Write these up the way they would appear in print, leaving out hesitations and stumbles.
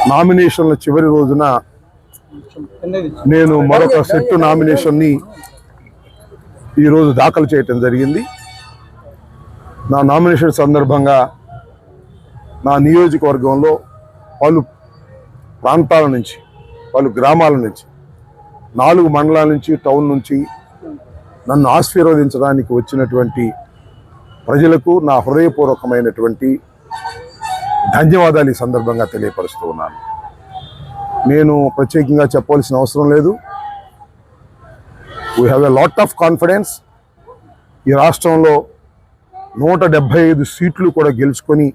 నామినేషన్ల చివరి రోజున నేను మరొక సెట్ నామినేషన్ని ఈరోజు దాఖలు చేయటం జరిగింది. నా నామినేషన్ సందర్భంగా నా నియోజకవర్గంలో పలు ప్రాంతాల నుంచి, పలు గ్రామాల నుంచి, 4 మండలాల నుంచి, టౌన్ నుంచి నన్ను ఆశీర్వదించడానికి వచ్చినటువంటి ప్రజలకు నా హృదయపూర్వకమైనటువంటి ధన్యవాదాలు ఈ సందర్భంగా తెలియపరుస్తూ ఉన్నాను. నేను ప్రత్యేకంగా చెప్పవలసిన అవసరం లేదు. We have a lot of confidence. ఈ రాష్ట్రంలో 175 సీట్లు కూడా గెలుచుకొని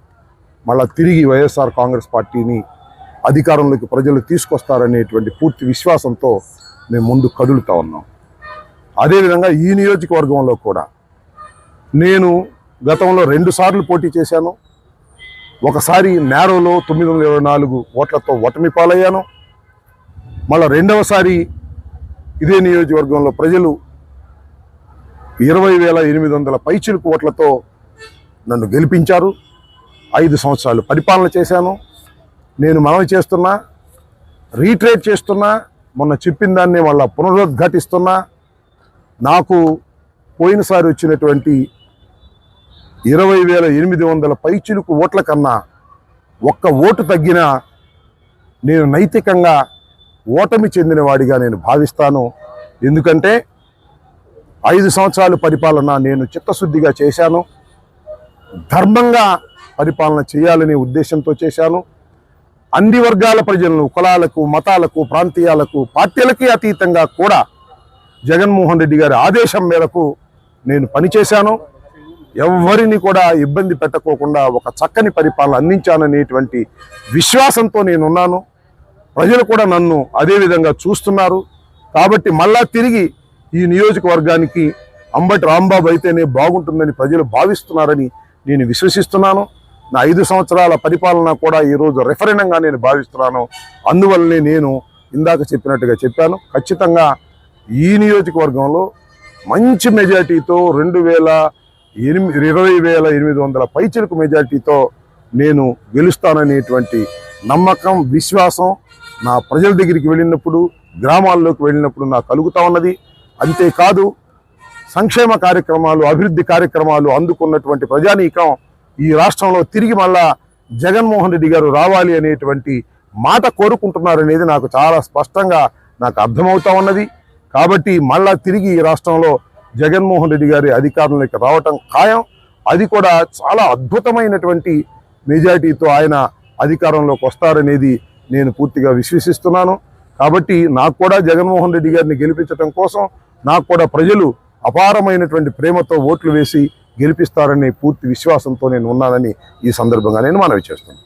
మళ్ళా తిరిగి వైఎస్ఆర్ కాంగ్రెస్ పార్టీని అధికారంలోకి ప్రజలు తీసుకొస్తారనేటువంటి పూర్తి విశ్వాసంతో మేము ముందు కదులుతూ ఉన్నాం. అదేవిధంగా ఈ నియోజకవర్గంలో కూడా నేను గతంలో 2 సార్లు పోటీ చేశాను. ఒకసారి నేరోలో 924 ఓట్లతో ఓటమి పాలయ్యాను. మళ్ళీ రెండవసారి ఇదే నియోజకవర్గంలో ప్రజలు 20,800 పైచిలుకు ఓట్లతో నన్ను గెలిపించారు. 5 సంవత్సరాలు పరిపాలన చేశాను. నేను మనవి చేస్తున్నా, రీట్రేట్ చేస్తున్నా, మొన్న చెప్పిన దాన్ని మళ్ళీ పునరుద్ఘాటిస్తున్నా. నాకు పోయినసారి వచ్చినటువంటి 20,800 పైచిలుకు ఓట్ల కన్నా ఒక్క ఓటు తగ్గినా నేను నైతికంగా ఓటమి చెందినవాడిగా నేను భావిస్తాను. ఎందుకంటే 5 సంవత్సరాల పరిపాలన నేను చిత్తశుద్ధిగా చేశాను. ధర్మంగా పరిపాలన చేయాలనే ఉద్దేశంతో చేశాను. అన్ని వర్గాల ప్రజలను, కులాలకు, మతాలకు, ప్రాంతీయాలకు, పార్టీలకి అతీతంగా కూడా జగన్మోహన్ రెడ్డి గారి ఆదేశం మేరకు నేను పనిచేశాను. ఎవరిని కూడా ఇబ్బంది పెట్టకోకుండా ఒక చక్కని పరిపాలన అందించాననేటువంటి విశ్వాసంతో నేనున్నాను. ప్రజలు కూడా నన్ను అదేవిధంగా చూస్తున్నారు. కాబట్టి మళ్ళా తిరిగి ఈ నియోజకవర్గానికి అంబటి రాంబాబు అయితేనే బాగుంటుందని ప్రజలు భావిస్తున్నారని నేను విశ్వసిస్తున్నాను. నా 5 సంవత్సరాల పరిపాలన కూడా ఈరోజు రెఫరెండంగా నేను భావిస్తున్నాను. అందువల్లనే నేను ఇందాక చెప్పినట్టుగా చెప్పాను. ఖచ్చితంగా ఈ నియోజకవర్గంలో మంచి మెజార్టీతో 20,800 పైచిలుకు మెజార్టీతో నేను గెలుస్తాననేటువంటి నమ్మకం, విశ్వాసం నా ప్రజల దగ్గరికి వెళ్ళినప్పుడు, గ్రామాల్లోకి వెళ్ళినప్పుడు నాకు కలుగుతూ ఉన్నది. అంతేకాదు సంక్షేమ కార్యక్రమాలు, అభివృద్ధి కార్యక్రమాలు అందుకున్నటువంటి ప్రజానీకం ఈ రాష్ట్రంలో తిరిగి మళ్ళా జగన్మోహన్ రెడ్డి గారు రావాలి అనేటువంటి మాట కోరుకుంటున్నారనేది నాకు చాలా స్పష్టంగా నాకు అర్థమవుతా ఉన్నది. కాబట్టి మళ్ళా తిరిగి ఈ రాష్ట్రంలో జగన్మోహన్ రెడ్డి గారి అధికారంలోకి రావటం ఖాయం. అది కూడా చాలా అద్భుతమైనటువంటి మెజారిటీతో ఆయన అధికారంలోకి వస్తారనేది నేను పూర్తిగా విశ్వసిస్తున్నాను. కాబట్టి నాకు కూడా జగన్మోహన్ రెడ్డి గారిని గెలిపించడం కోసం నాకు కూడా ప్రజలు అపారమైనటువంటి ప్రేమతో ఓట్లు వేసి గెలిపిస్తారనే పూర్తి విశ్వాసంతో నేను ఉన్నానని ఈ సందర్భంగా నేను మనవి చేస్తున్నాను.